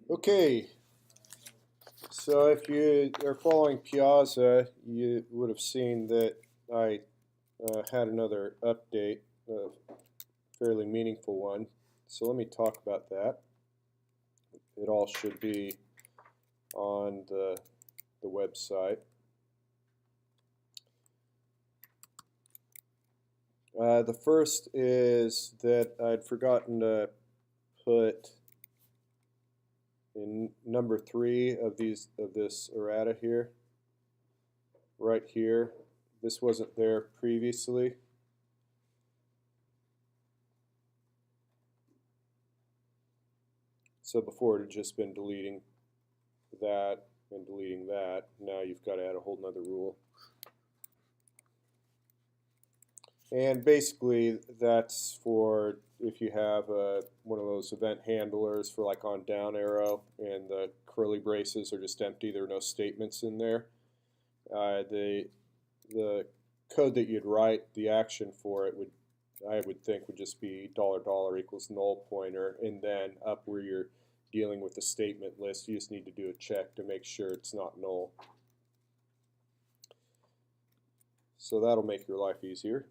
Okay, so if you are following Piazza, you would have seen that I had another update, a fairly meaningful one. So let me talk about that. It all should be on the website. The first is that I'd forgotten to put in number 3 of this errata here, right here. This wasn't there previously. So before it had just been deleting that and deleting that. Now you've got to add a whole nother rule. And basically that's for if you have one of those event handlers for like on down arrow and the curly braces are just empty, there are no statements in there. The code that you'd write, the action for it I would think would just be $$ equals null pointer, and then up where you're dealing with the statement list, you just need to do a check to make sure it's not null. So that'll make your life easier.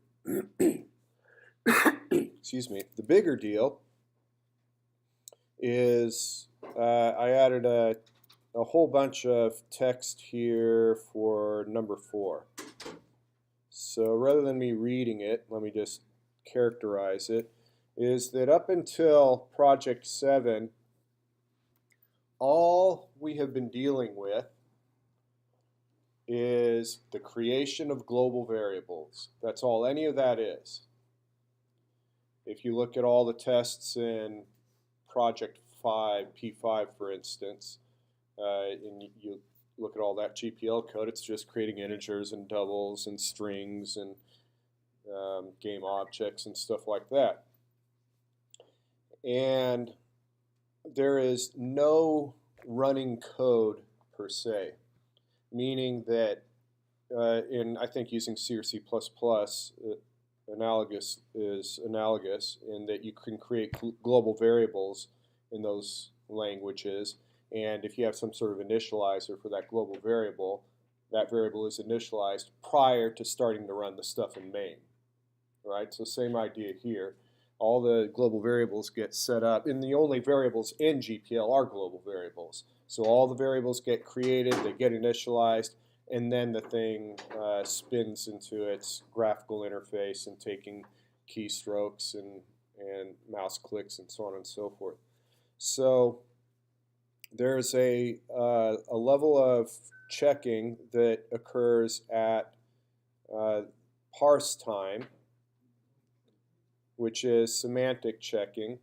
Excuse me. The bigger deal is I added a whole bunch of text here for number 4. So rather than me reading it, let me just characterize it, is that up until Project 7, all we have been dealing with is the creation of global variables. That's all any of that is. If you look at all the tests in Project 5, P5 for instance, and you look at all that GPL code, it's just creating integers and doubles and strings and game objects and stuff like that. And there is no running code per se, meaning that I think using C or C++, analogous is analogous in that you can create global variables in those languages, and if you have some sort of initializer for that global variable, that variable is initialized prior to starting to run the stuff in main. Right? So same idea here. All the global variables get set up, and the only variables in GPL are global variables. So all the variables get created, they get initialized, and then the thing spins into its graphical interface and taking keystrokes and mouse clicks and so on and so forth. So there's a level of checking that occurs at parse time, which is semantic checking,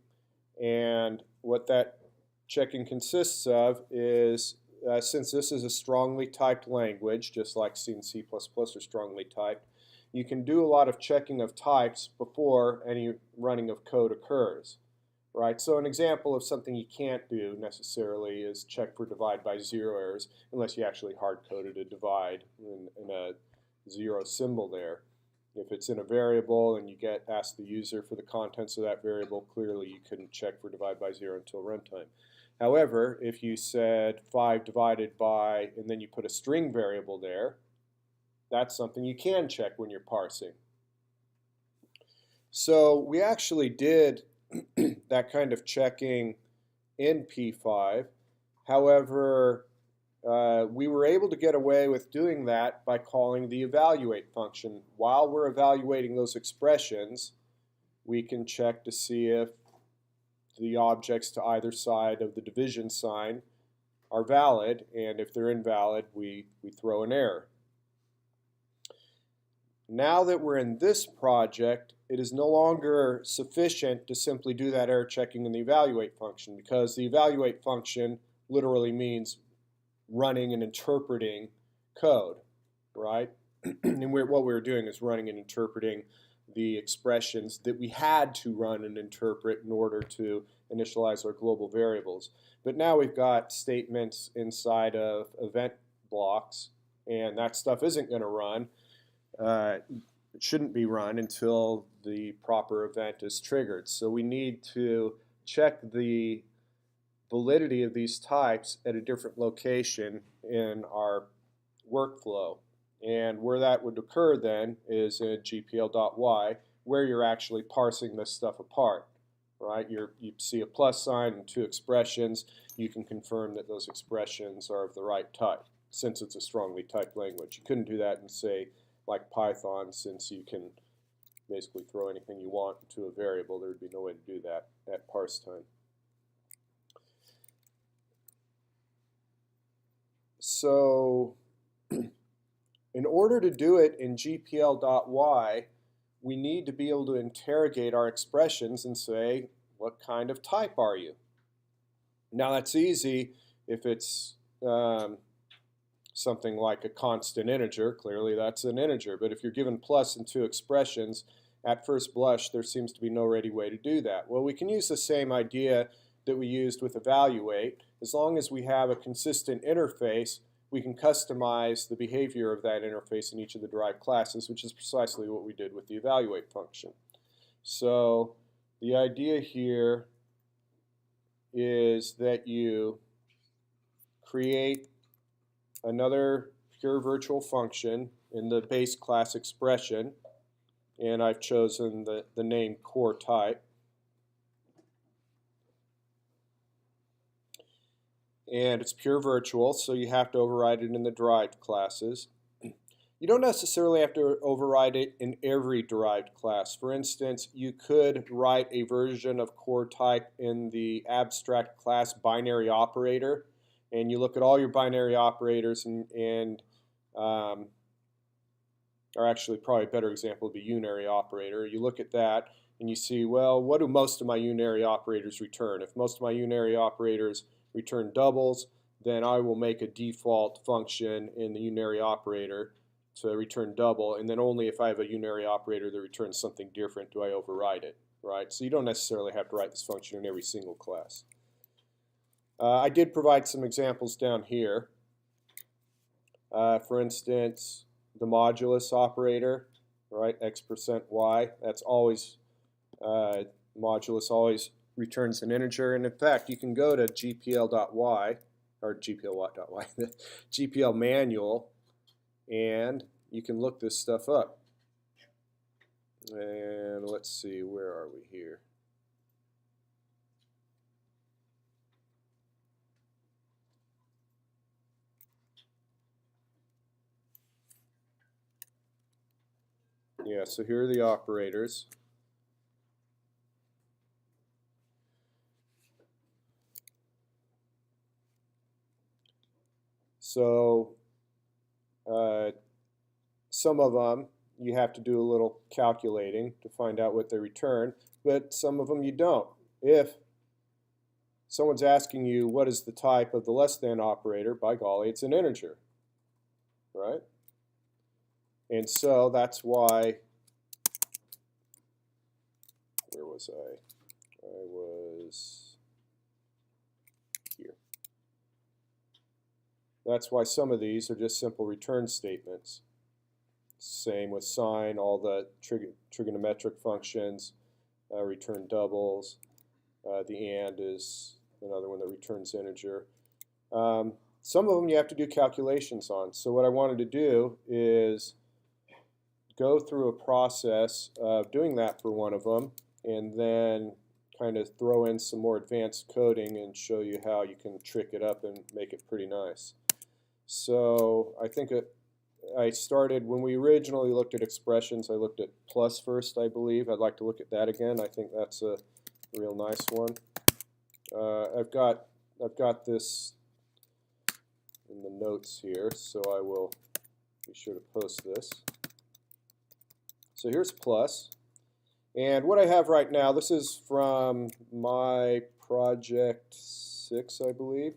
and what that checking consists of is since this is a strongly typed language, just like C and C++ are strongly typed, you can do a lot of checking of types before any running of code occurs. Right? So an example of something you can't do necessarily is check for divide by 0 errors unless you actually hard-coded a divide in a 0 symbol there. If it's in a variable and you get asked the user for the contents of that variable, clearly you couldn't check for divide by 0 until runtime. However, if you said 5 divided by, and then you put a string variable there, that's something you can check when you're parsing. So we actually did that kind of checking in P5. However, we were able to get away with doing that by calling the evaluate function. While we're evaluating those expressions, we can check to see if the objects to either side of the division sign are valid, and if they're invalid, we throw an error. Now that we're in this project, it is no longer sufficient to simply do that error checking in the evaluate function, because the evaluate function literally means running and interpreting code, right? And what we were doing is running and interpreting the expressions that we had to run and interpret in order to initialize our global variables. But now we've got statements inside of event blocks, and that stuff isn't going to run. It shouldn't be run until the proper event is triggered. So we need to check the validity of these types at a different location in our workflow. And where that would occur then is in GPL.Y, where you're actually parsing this stuff apart, right? You see a plus sign and two expressions. You can confirm that those expressions are of the right type, since it's a strongly typed language. You couldn't do that in, say, like Python, since you can basically throw anything you want into a variable. There would be no way to do that at parse time. So in order to do it in GPL.Y, we need to be able to interrogate our expressions and say, what kind of type are you? Now that's easy if it's something like a constant integer. Clearly that's an integer. But if you're given plus and two expressions, at first blush there seems to be no ready way to do that. Well, we can use the same idea that we used with evaluate. As long as we have a consistent interface, we can customize the behavior of that interface in each of the derived classes, which is precisely what we did with the evaluate function. So the idea here is that you create another pure virtual function in the base class expression, and I've chosen the name core type. And it's pure virtual, so you have to override it in the derived classes. You don't necessarily have to override it in every derived class. For instance, you could write a version of core type in the abstract class binary operator, and you look at all your binary operators and or actually probably a better example would be unary operator. You look at that and you see, well, what do most of my unary operators return? If most of my unary operators return doubles, then I will make a default function in the unary operator to return double, and then only if I have a unary operator that returns something different do I override it, right? So you don't necessarily have to write this function in every single class. I did provide some examples down here. For instance, the modulus operator, right, x%y, that's always, modulus always returns an integer, and in fact you can go to GPL.Y or GPL.Y, GPL manual, and you can look this stuff up. And let's see, where are we here? Yeah, so here are the operators. So some of them you have to do a little calculating to find out what they return, but some of them you don't. If someone's asking you what is the type of the less than operator, by golly, it's an integer, right? And so that's why, where was I? I was here. That's why some of these are just simple return statements. Same with sine, all the trigonometric functions return doubles. The and is another one that returns integer. Some of them you have to do calculations on. So what I wanted to do is go through a process of doing that for one of them, and then kind of throw in some more advanced coding and show you how you can trick it up and make it pretty nice. So I think I started, when we originally looked at expressions, I looked at plus first, I believe. I'd like to look at that again. I think that's a real nice one. I've got this in the notes here, so I will be sure to post this. So here's plus. And what I have right now, this is from my project 6, I believe.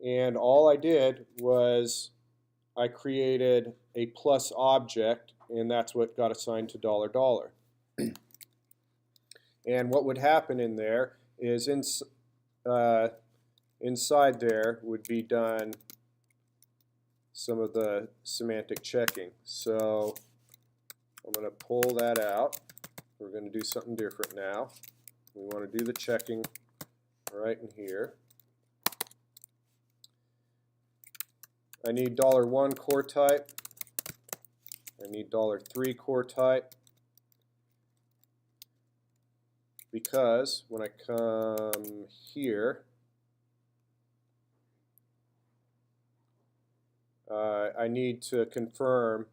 And all I did was I created a plus object, and that's what got assigned to $. And what would happen in there is inside there would be done some of the semantic checking. So I'm going to pull that out. We're going to do something different now. We want to do the checking right in here. I need $1 core type. I need $3 core type, because when I come here, I need to confirm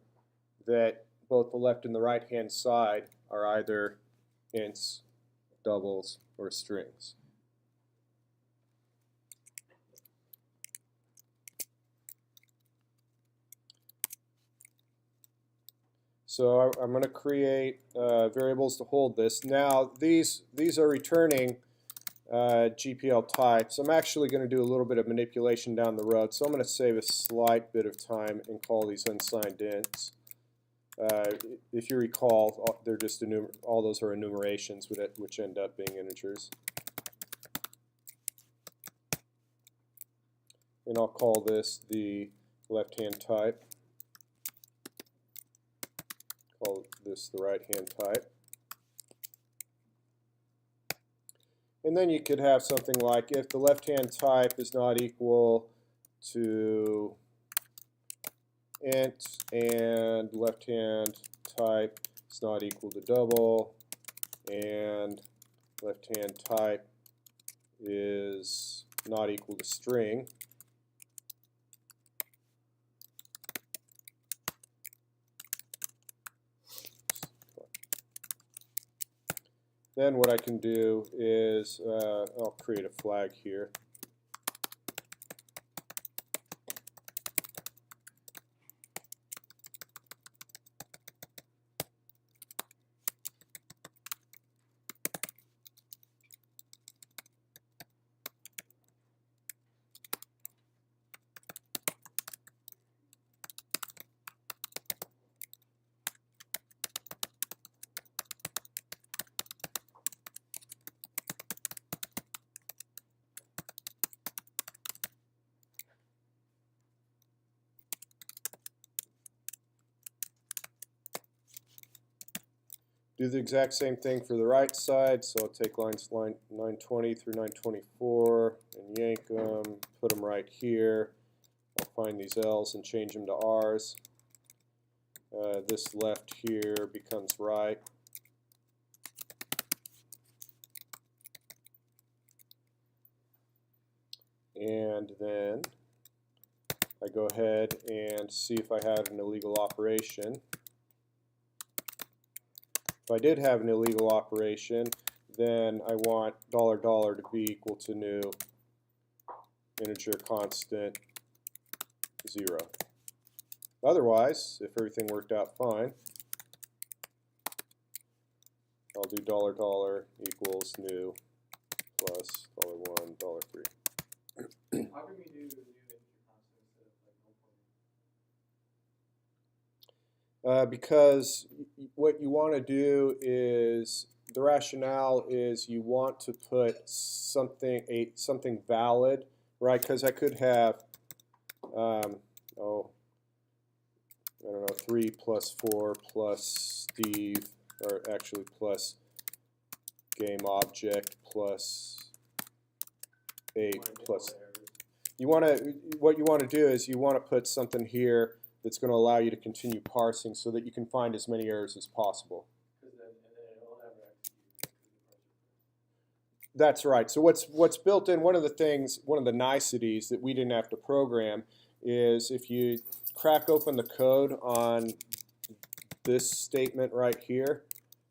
that both the left and the right hand side are either ints, doubles, or strings. So I'm going to create variables to hold this. Now these are returning GPL types. I'm actually going to do a little bit of manipulation down the road, so I'm going to save a slight bit of time and call these unsigned ints. If you recall, they're just all those are enumerations which end up being integers. And I'll call this the left-hand type. Call this the right-hand type. And then you could have something like, if the left-hand type is not equal to int and left-hand type is not equal to double and left-hand type is not equal to string, then what I can do is I'll create a flag here. Do the exact same thing for the right side, so I'll take line 920 through 924 and yank them, put them right here. I'll find these L's and change them to R's. This left here becomes right. And then I go ahead and see if I had an illegal operation. If I did have an illegal operation, then I want $$ to be equal to new integer constant 0. Otherwise, if everything worked out fine, I'll do $$ equals new plus $1, $3. How can we do new integer constant instead of like no point? Because what you want to do is, the rationale is you want to put something valid, right? Because I could have, I don't know, 3 plus 4 plus Steve, or actually plus game object plus 8 plus. What you want to do is you want to put something here that's going to allow you to continue parsing so that you can find as many errors as possible. That's right. So what's built in, one of the niceties that we didn't have to program is if you crack open the code on this statement right here,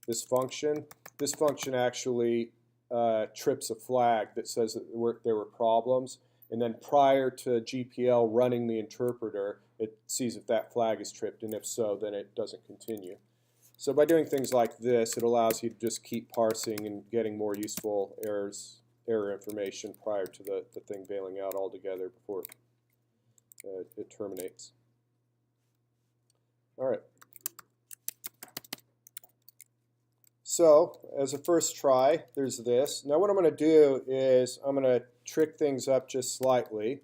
this function actually trips a flag that says that there were problems, and then prior to GPL running the interpreter, it sees if that flag is tripped, and if so, then it doesn't continue. So by doing things like this, it allows you to just keep parsing and getting more useful error information prior to the thing bailing out altogether before it terminates. All right. So as a first try, there's this. Now what I'm going to do is I'm going to trick things up just slightly.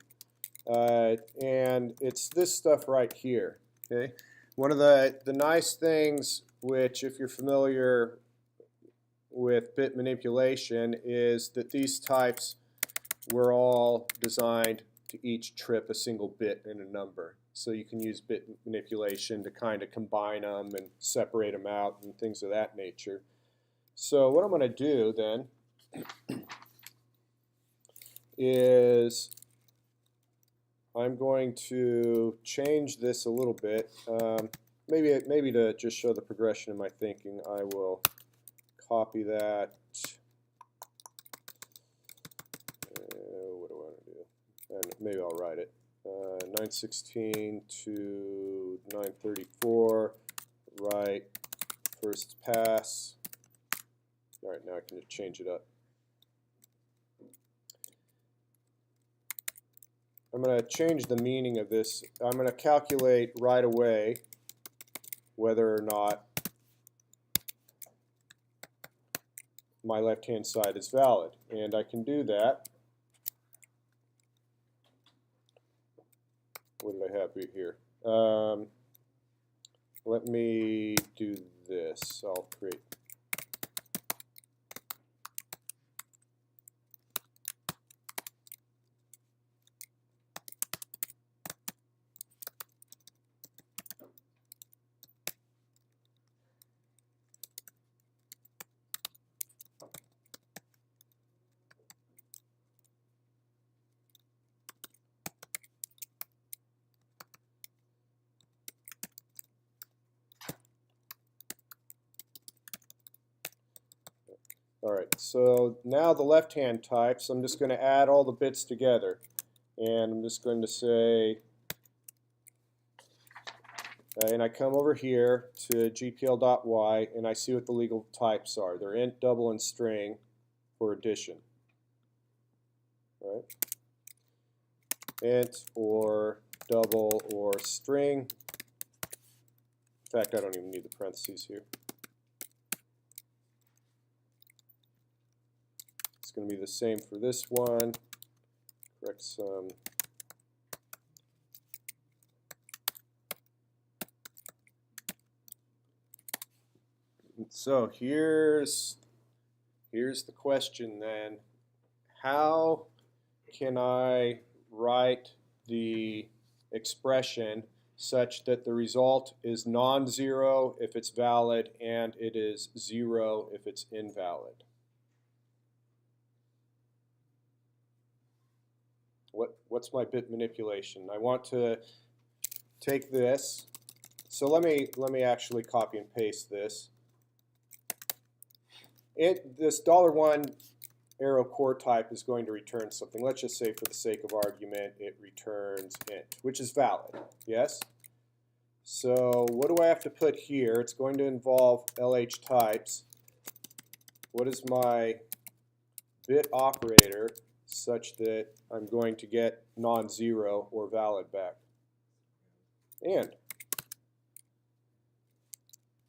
And it's this stuff right here. Okay. One of the nice things, which if you're familiar with bit manipulation, is that these types we're all designed to each trip a single bit in a number. So you can use bit manipulation to kind of combine them and separate them out and things of that nature. So what I'm going to do then is I'm going to change this a little bit. Maybe to just show the progression in my thinking, I will copy that. What do I want to do? And maybe I'll write it. 916 to 934. Write first pass. All right, now I can just change it up. I'm going to change the meaning of this. I'm going to calculate right away whether or not my left-hand side is valid. And I can do that. What did I have here? Let me do this. I'll create. All right, so now the left-hand types, I'm just going to add all the bits together. And I'm just going to say, and I come over here to gpl.y, and I see what the legal types are. They're int, double, and string for addition. Right? Int or double or string. In fact, I don't even need the parentheses here. It's going to be the same for this one. Correct some. So here's the question then. How can I write the expression such that the result is non-zero if it's valid and it is 0 if it's invalid? What's my bit manipulation? I want to take this. So let me actually copy and paste this. This $1 arrow core type is going to return something. Let's just say for the sake of argument it returns int, which is valid. Yes? So what do I have to put here? It's going to involve LH types. What is my bit operator such that I'm going to get non-zero or valid back? And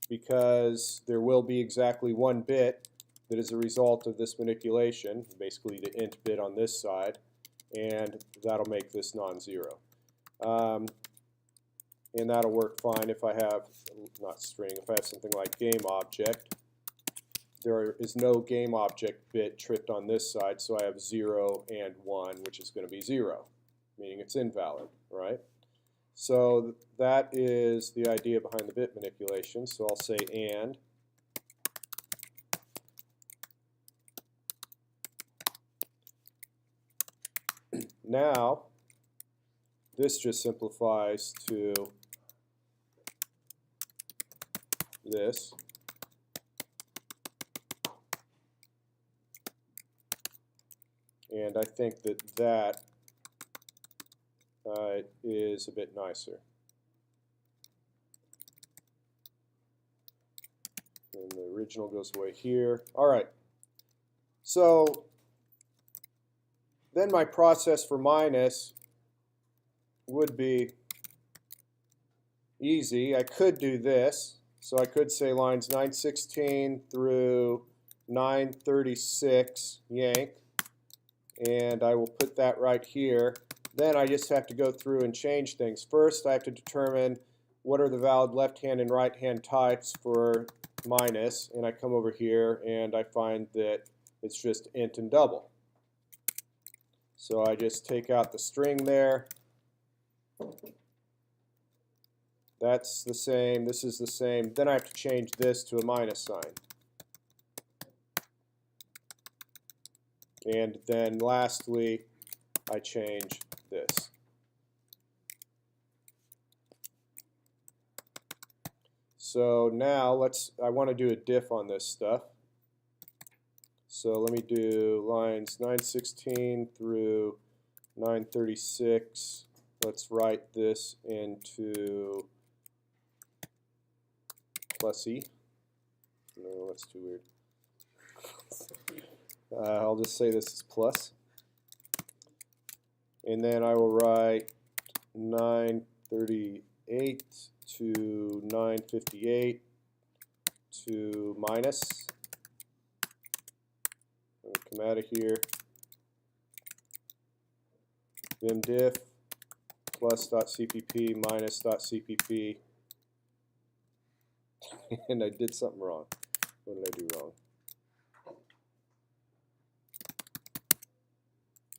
because there will be exactly one bit that is a result of this manipulation, basically the int bit on this side, and that'll make this non-zero. And that'll work fine if I have, not string, if I have something like game object. There is no game object bit tripped on this side, so I have 0 and 1, which is going to be 0, meaning it's invalid, right? So that is the idea behind the bit manipulation. So I'll say and. Now, this just simplifies to this. And I think that that is a bit nicer. And the original goes away here. All right. So then my process for minus would be easy. I could do this. So I could say lines 916 through 936 yank. And I will put that right here. Then I just have to go through and change things. First, I have to determine what are the valid left-hand and right-hand types for minus. And I come over here and I find that it's just int and double. So I just take out the string there. That's the same, this is the same. Then I have to change this to a minus sign. And then lastly, I change this. So now I want to do a diff on this stuff. So let me do lines 916 through 936. Let's write this into plus E. No, that's too weird. I'll just say this is plus. And then I will write 938 to 958 to minus. I'm going to come out of here. Vim diff plus.cpp minus.cpp. And I did something wrong. What did I do wrong?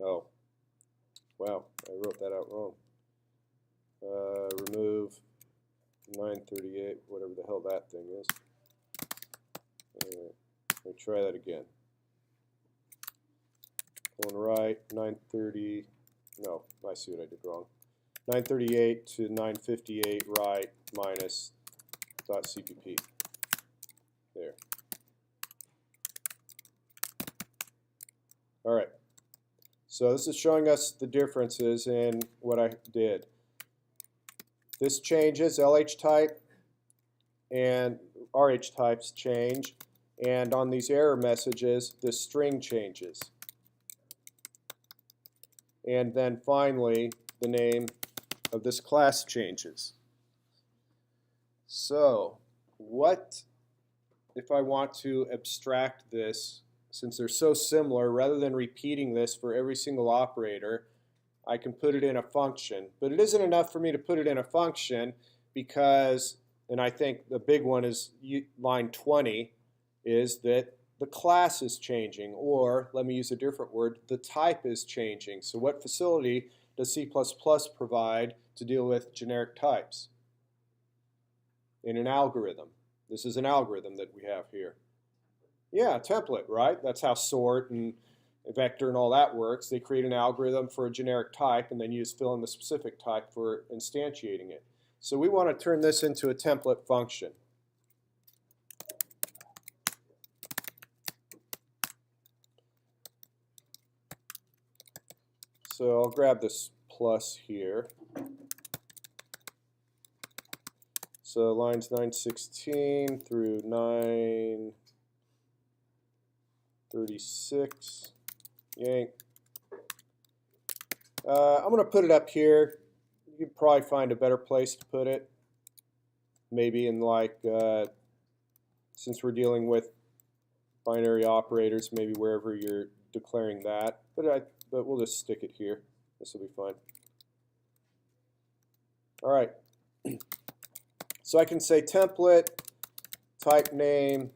Oh, wow, I wrote that out wrong. Remove 938, whatever the hell that thing is. Alright, let me try that again. Going right, 930, no, I see what I did wrong. 938 to 958 right minus .cpp. There. Alright. So this is showing us the differences in what I did. This changes, LH type and RH types change, and on these error messages, the string changes. And then finally, the name of this class changes. So, what if I want to abstract this? Since they're so similar, rather than repeating this for every single operator, I can put it in a function. But it isn't enough for me to put it in a function because, and I think the big one is line 20, is that the class is changing, or let me use a different word, the type is changing. So what facility does C++ provide to deal with generic types? In an algorithm. This is an algorithm that we have here. Yeah, a template, right? That's how sort and vector and all that works. They create an algorithm for a generic type and then you just fill in the specific type for instantiating it. So we want to turn this into a template function. So I'll grab this plus here. So lines 916 through 936. Yank. I'm going to put it up here. You could probably find a better place to put it. Maybe in like, since we're dealing with binary operators, maybe wherever you're declaring that. But we'll just stick it here. This will be fine. All right. So I can say template, type name,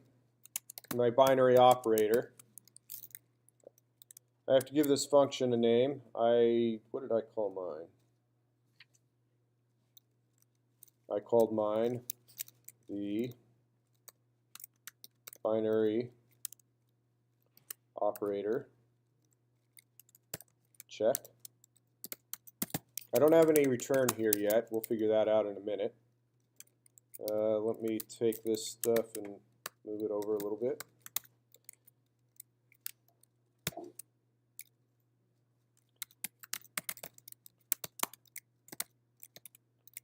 my binary operator. I have to give this function a name. What did I call mine? I called mine the binary operator check. I don't have any return here yet. We'll figure that out in a minute. Let me take this stuff and move it over a little bit.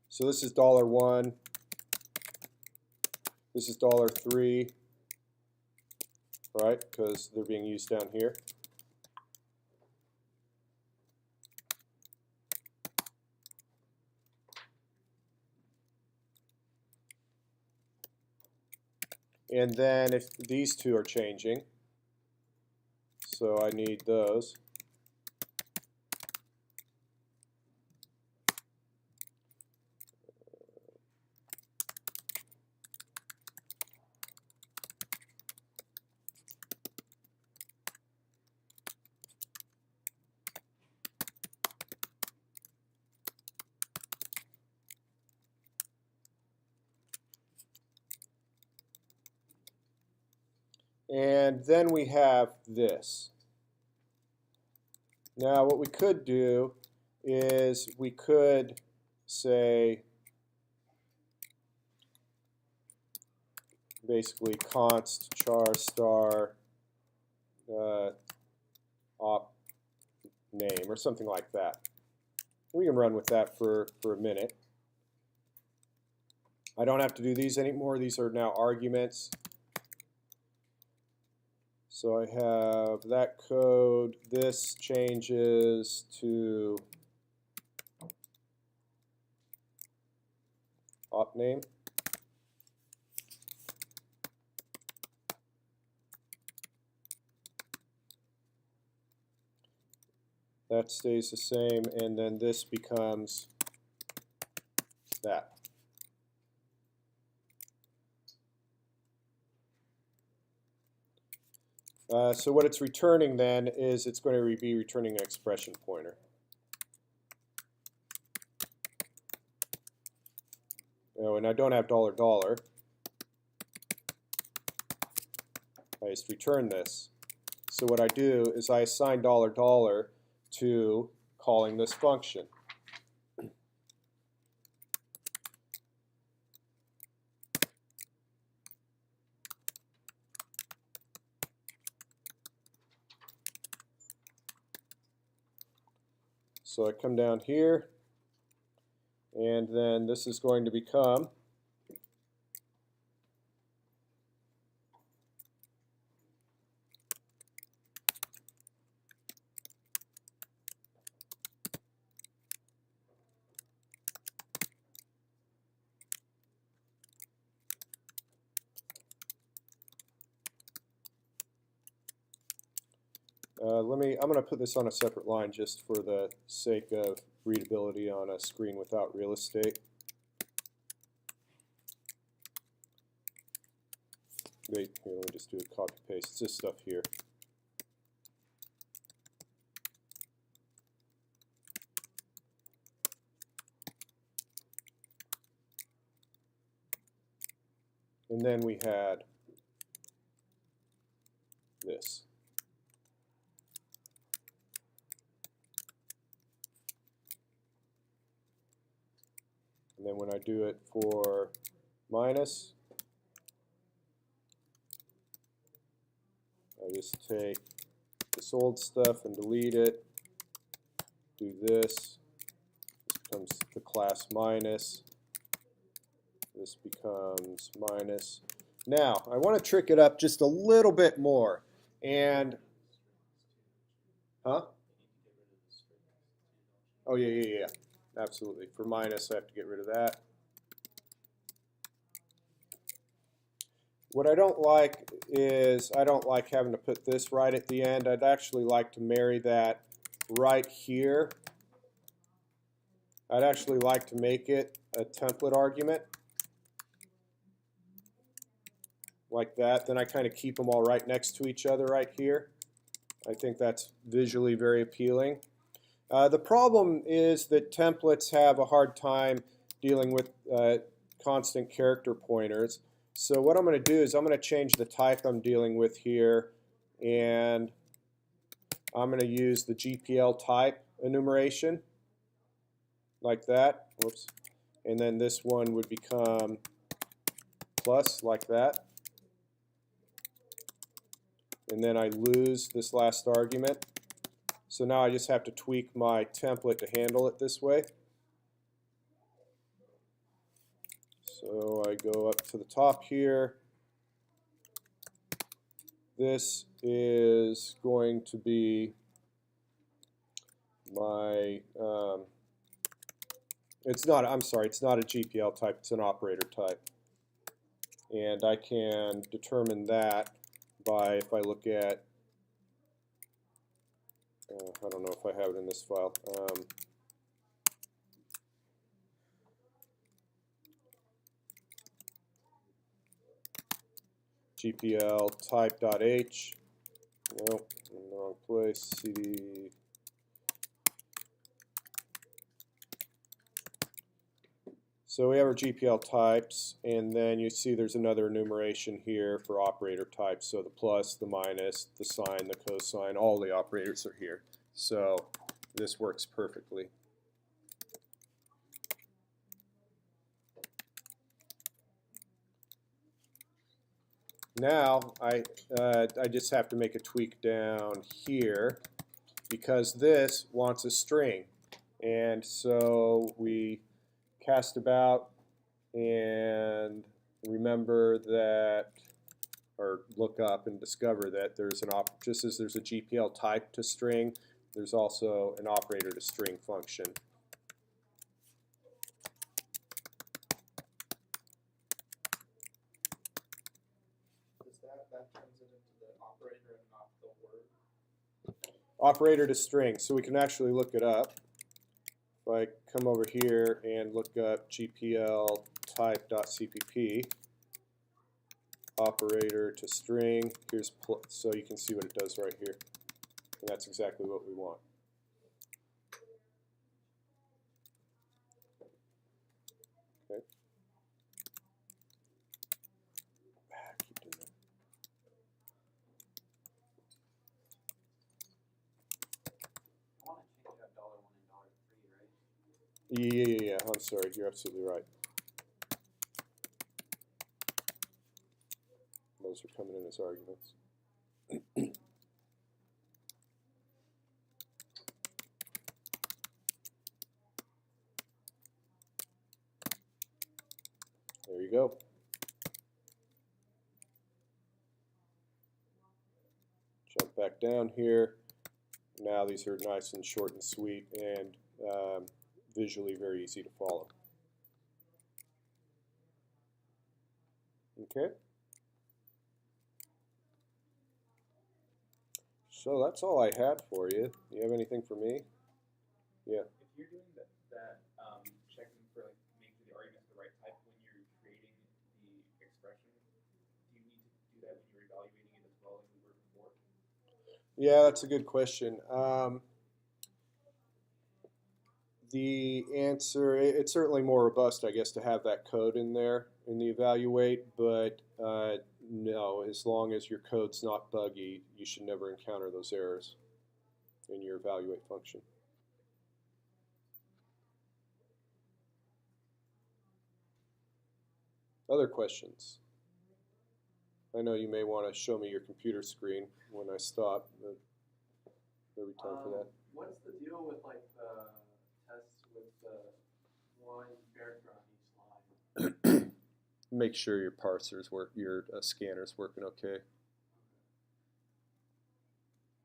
So this is $1. This is $3, right? Because they're being used down here. And then if these two are changing, so I need those. And then we have this. Now what we could do is we could say basically const char star op name or something like that. We can run with that for a minute. I don't have to do these anymore. These are now arguments. So I have that code. This changes to op name. That stays the same, and then this becomes that. So what it's returning then is it's going to be returning an expression pointer. Oh, and I don't have $. I just return this. So what I do is I assign $, to calling this function. So I come down here, and then this is going to become I'm going to put this on a separate line just for the sake of readability on a screen without real estate. Wait, here, let me just do a copy paste. It's this stuff here. And then we had this. And then when I do it for minus, I just take this old stuff and delete it, do this, this becomes the class minus, this becomes minus. Now, I want to trick it up just a little bit more, and, huh? Oh, yeah. Absolutely. For minus, I have to get rid of that. What I don't like is I don't like having to put this right at the end. I'd actually like to marry that right here. I'd actually like to make it a template argument like that. Then I kind of keep them all right next to each other right here. I think that's visually very appealing. The problem is that templates have a hard time dealing with constant character pointers. So what I'm going to do is I'm going to change the type I'm dealing with here, and I'm going to use the GPL type enumeration like that. Whoops. And then this one would become plus like that. And then I lose this last argument. So now I just have to tweak my template to handle it this way. So I go up to the top here. This is going to be my, it's not a GPL type, it's an operator type. And I can determine that by, if I look at, I don't know if I have it in this file. GPL type.h. Nope, in the wrong place. CD. So we have our GPL types, and then you see there's another enumeration here for operator types. So the plus, the minus, the sine, the cosine, all the operators are here. So this works perfectly. Now I just have to make a tweak down here because this wants a string. And so we cast about and remember that, or look up and discover that there's just as there's a GPL type to string, there's also an operator to string function. That turns it into the operator and not the word? Operator to string, so we can actually look it up. If I come over here and look up GPL type.cpp, operator to string, here's so you can see what it does right here. And that's exactly what we want. Okay. Keep doing that. I want to change that $1 and $3, right? Yeah. I'm sorry. You're absolutely right. Those are coming in as arguments. There you go. Jump back down here. Now these are nice and short and sweet and visually very easy to follow. Okay. So that's all I had for you. Do you have anything for me? Yeah. If you're doing that checking for like making the arguments the right type when you're creating the expression, do you need to do that when you're evaluating it as well as you were before? Yeah, that's a good question. The answer, it's certainly more robust, I guess, to have that code in there in the evaluate, but no, as long as your code's not buggy, you should never encounter those errors in your evaluate function. Other questions? I know you may want to show me your computer screen when I stop, but there'll be time for that. What's the deal with like the tests with the one character on each line? Make sure your parsers work, your scanner's working okay.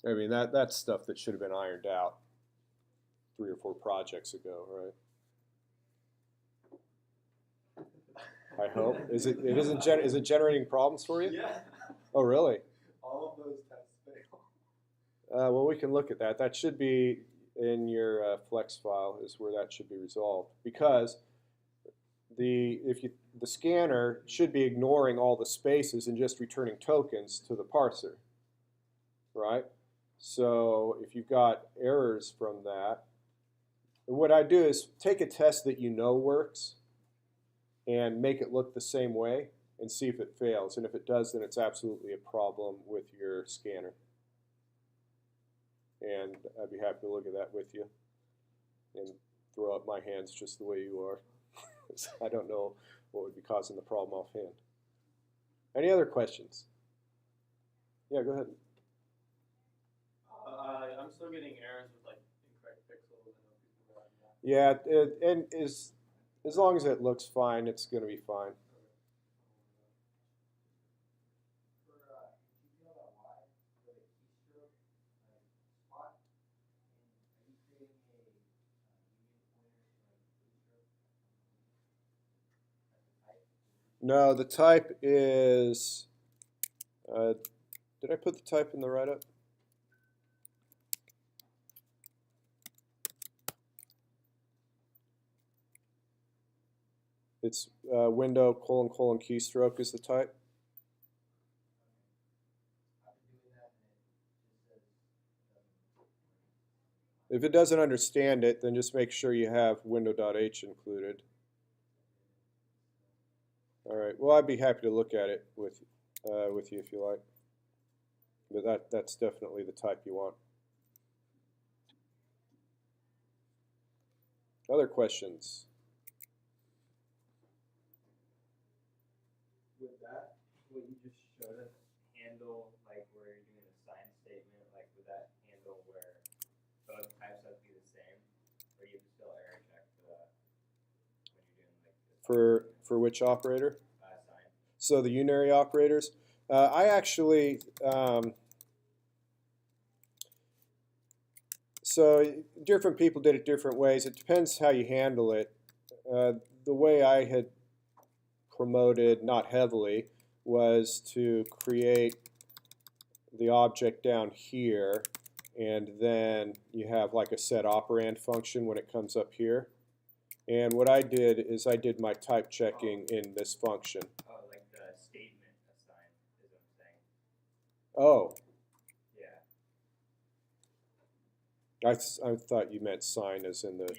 I mean, that's stuff that should have been ironed out 3 or 4 projects ago, right? I hope. Is it generating problems for you? Yeah. Oh, really? All of those tests fail. Well, we can look at that. That should be in your flex file is where that should be resolved, because the scanner should be ignoring all the spaces and just returning tokens to the parser, right? So if you've got errors from that, what I do is take a test that you know works and make it look the same way and see if it fails. And if it does, then it's absolutely a problem with your scanner. And I'd be happy to look at that with you and throw up my hands just the way you are. I don't know what would be causing the problem offhand. Any other questions? Yeah, go ahead. I'm still getting errors with like incorrect pixels. Yeah, and as long as it looks fine, it's going to be fine. No, the type is, did I put the type in the write-up? It's window : keystroke is the type. If it doesn't understand it, then just make sure you have window.h included. All right. Well, I'd be happy to look at it with you if you like. But that's definitely the type you want. Other questions? With that, what you just showed us, handle like where you're doing a sign statement, like would that handle where both types have to be the same, or you have to still error check for that when you're doing like this? For which operator? Sign. So the unary operators. I actually so different people did it different ways. It depends how you handle it. The way I had promoted, not heavily, was to create the object down here, and then you have like a set operand function when it comes up here. And what I did is I did my type checking in this function. Oh, like the statement assign is what I'm saying. Oh. Yeah. I thought you meant sign as in the. Yeah.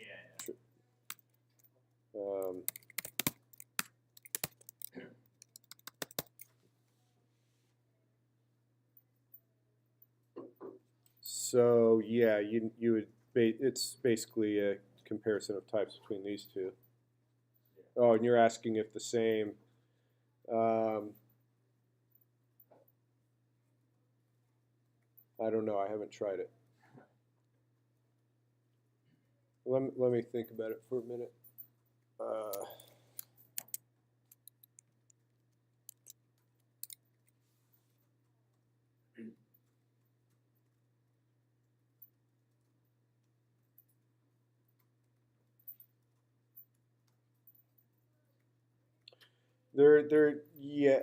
So yeah, you would it's basically a comparison of types between these two. Oh, and you're asking if the same. I don't know. I haven't tried it. Let me think about it for a minute. Yeah.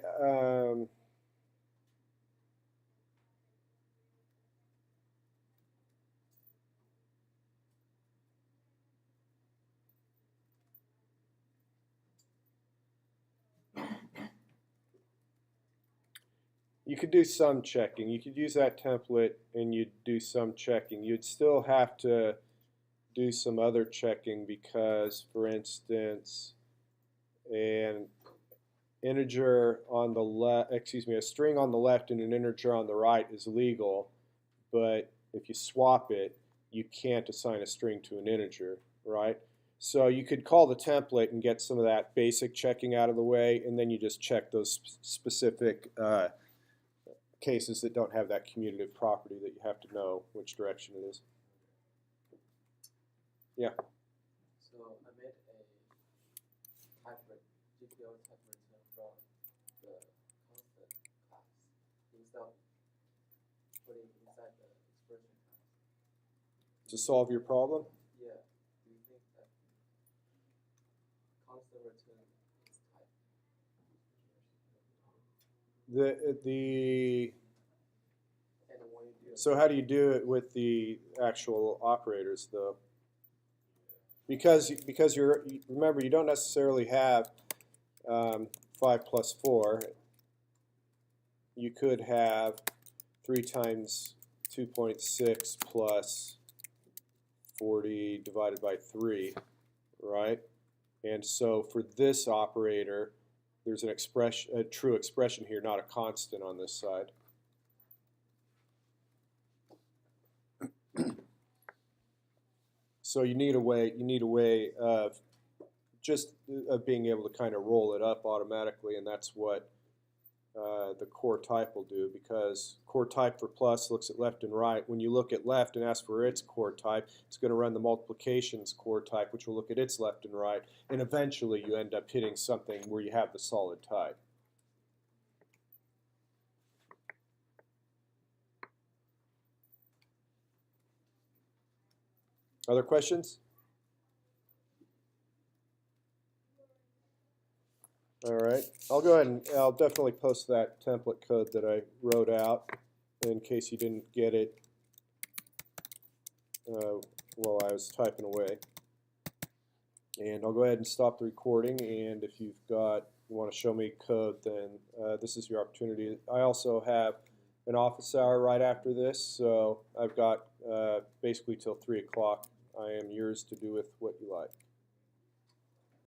You could do some checking. You could use that template and you'd do some checking. You'd still have to do some other checking because, for instance, an integer on the left, excuse me, a string on the left and an integer on the right is legal, but if you swap it, you can't assign a string to an integer, right? So you could call the template and get some of that basic checking out of the way, and then you just check those specific cases that don't have that commutative property that you have to know which direction it is. Yeah. So I made a hybrid GPO type return from the constant class instead of putting inside the expression class. To solve your problem? Yeah. Do you think that constant return is type? So how do you do it with the actual operators, though? Because remember, you don't necessarily have 5 plus 4. You could have 3 times 2.6 plus 40 divided by 3, right? And so for this operator, there's an expression, a true expression here, not a constant on this side. So you need a way of just being able to kind of roll it up automatically, and that's what the core type will do, because core type for plus looks at left and right. When you look at left and ask for its core type, it's going to run the multiplications core type, which will look at its left and right, and eventually you end up hitting something where you have the solid type. Other questions? All right, I'll go ahead and I'll definitely post that template code that I wrote out in case you didn't get it while I was typing away. And I'll go ahead and stop the recording, and if you want to show me code, then this is your opportunity. I also have an office hour right after this, so I've got basically till 3 o'clock. I am yours to do with what you like.